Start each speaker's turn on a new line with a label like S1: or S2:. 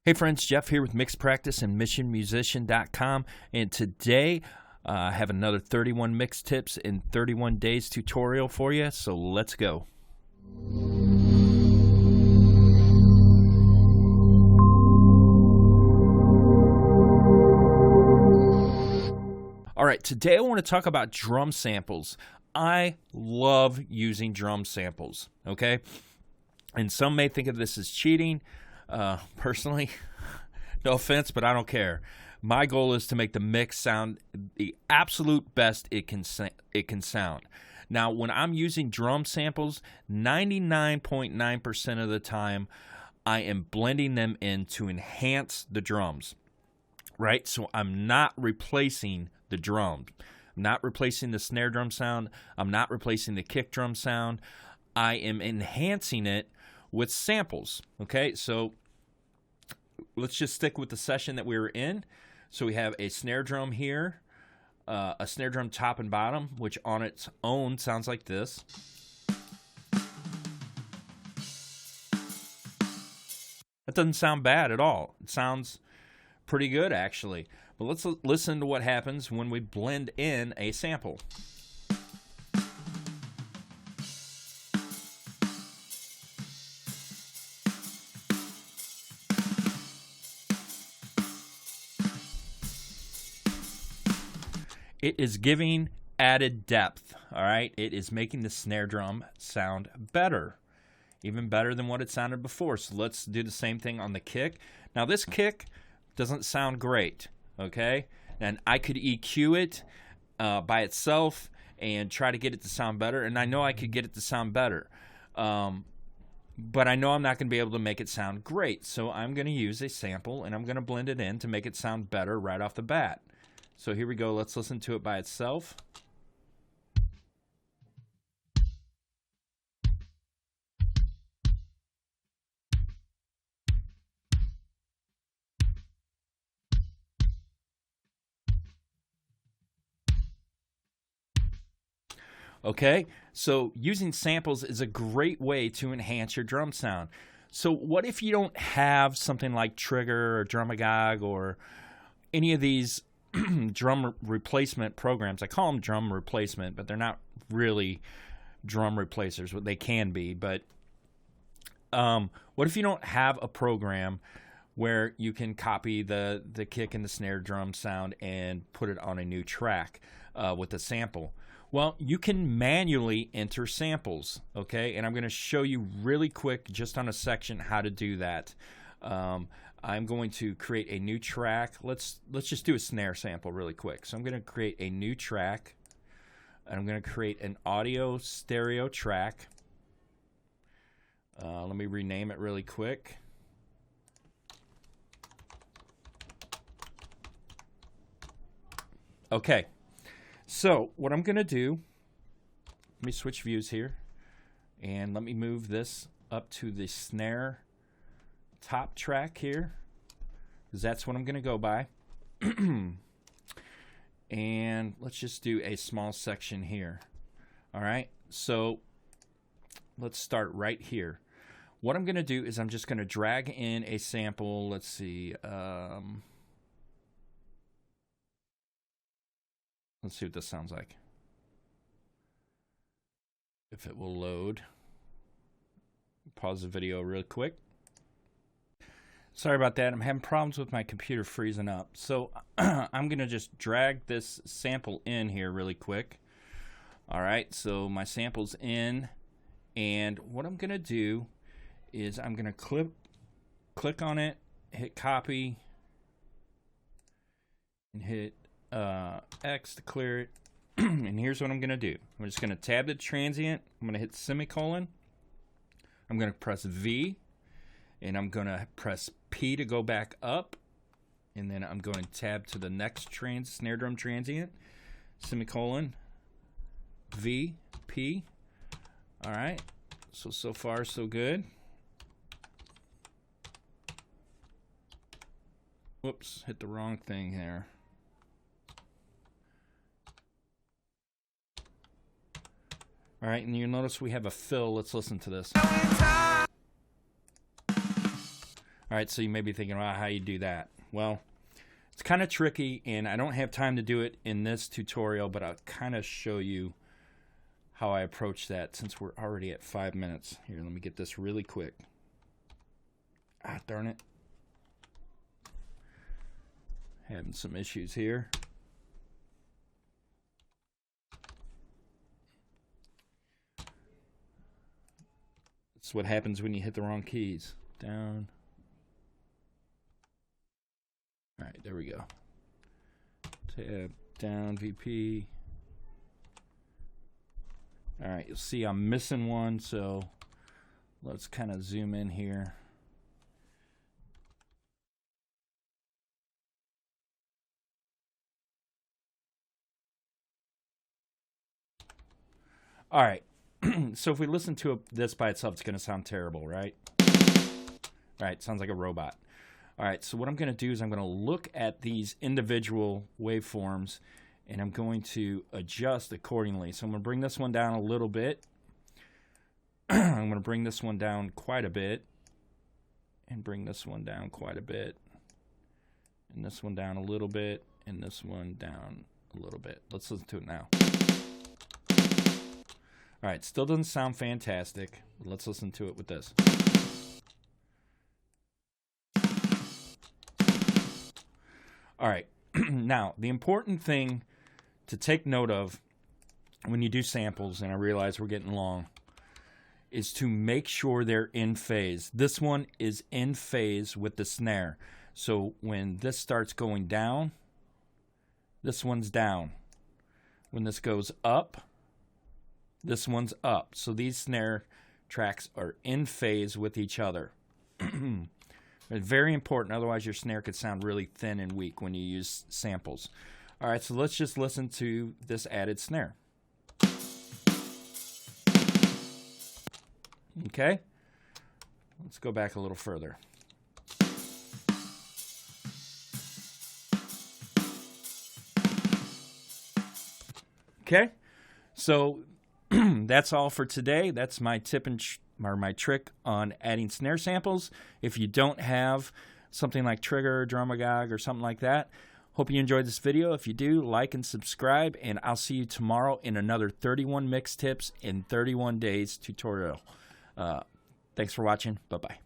S1: Hey friends, Jeff here with Mix Practice and MissionMusician.com, and today I have another 31 mix tips in 31 days tutorial for you, so let's go. Alright, today I want to talk about drum samples. I love using drum samples, okay? And some may think of this as cheating. Personally, no offense, but I don't care. My goal is to make the mix sound the absolute best it can sound. Now, when I'm using drum samples, 99.9% of the time, I am blending them in to enhance the drums, right? So I'm not replacing the drums. I'm not replacing the snare drum sound. I'm not replacing the kick drum sound. I am enhancing it with samples, okay? So let's just stick with the session that we were in. So we have a snare drum here, a snare drum top and bottom, which on its own sounds like this. That doesn't sound bad at all. It sounds pretty good, actually. But let's listen to what happens when we blend in a sample. It is giving added depth, all right? It is making the snare drum sound better, even better than what it sounded before. So let's do the same thing on the kick. Now this kick doesn't sound great, okay? And I could EQ it by itself and try to get it to sound better, and I know I could get it to sound better. But I know I'm not going to be able to make it sound great, so I'm going to use a sample, and I'm going to blend it in to make it sound better right off the bat. So here we go. Let's listen to it by itself. Okay, so using samples is a great way to enhance your drum sound. So what if you don't have something like Trigger or Drumagog or any of these drum replacement programs? I call them drum replacement, but they're not really drum replacers. What they can be, but what if you don't have a program where you can copy the kick and the snare drum sound and put it on a new track with a sample? Well, you can manually enter samples, okay? And I'm going to show you really quick, just on a section, how to do that. I'm going to create a new track. Let's just do a snare sample really quick. So I'm going to create a new track, and I'm going to create an audio stereo track. Let me rename it really quick. Okay, so what I'm going to do, let me switch views here, and let me move this up to the snare top track here, because that's what I'm going to go by. And let's just do a small section here. All right, so let's start right here. What I'm going to do is I'm just going to drag in a sample. Let's see. Let's see what this sounds like. If it will load. Pause the video real quick. Sorry about that. I'm having problems with my computer freezing up. So I'm going to just drag this sample in here really quick. All right, so my sample's in. And what I'm going to do is I'm going to click on it, hit copy, and hit X to clear it. And here's what I'm going to do. I'm just going to tab the transient. I'm going to hit semicolon. I'm going to press V. And I'm going to press P to go back up. And then I'm going to tab to the next snare drum transient. Semicolon. V. P. All right. So far, so good. Whoops. Hit the wrong thing here. All right. And you'll notice we have a fill. Let's listen to this. All right, so you may be thinking, well, how you do that? Well, it's kind of tricky, and I don't have time to do it in this tutorial, but I'll kind of show you how I approach that since we're already at 5 minutes. Here, let me get this really quick. Ah, darn it. Having some issues here. That's what happens when you hit the wrong keys. Down. All right, there we go. Tab, down, VP. All right, you'll see I'm missing one, so let's kind of zoom in here. All right, so if we listen to this by itself, it's going to sound terrible, right? All right, sounds like a robot. All right, so what I'm going to do is I'm going to look at these individual waveforms, and I'm going to adjust accordingly. So I'm going to bring this one down a little bit. I'm going to bring this one down quite a bit, and bring this one down quite a bit, and this one down a little bit, and this one down a little bit. Let's listen to it now. All right, still doesn't sound fantastic. Let's listen to it with this. All right, now the important thing to take note of when you do samples, and I realize we're getting long, is to make sure they're in phase. This one is in phase with the snare. So when this starts going down, this one's down. When this goes up, this one's up. So these snare tracks are in phase with each other. It's very important, otherwise your snare could sound really thin and weak when you use samples. All right, so let's just listen to this added snare. Okay, let's go back a little further. Okay, so that's all for today. That's my tip and or my trick on adding snare samples. If you don't have something like Trigger, Drumagog, or something like that, hope you enjoyed this video. If you do, like and subscribe, and I'll see you tomorrow in another 31 mix tips in 31 days tutorial. Thanks for watching. Bye-bye.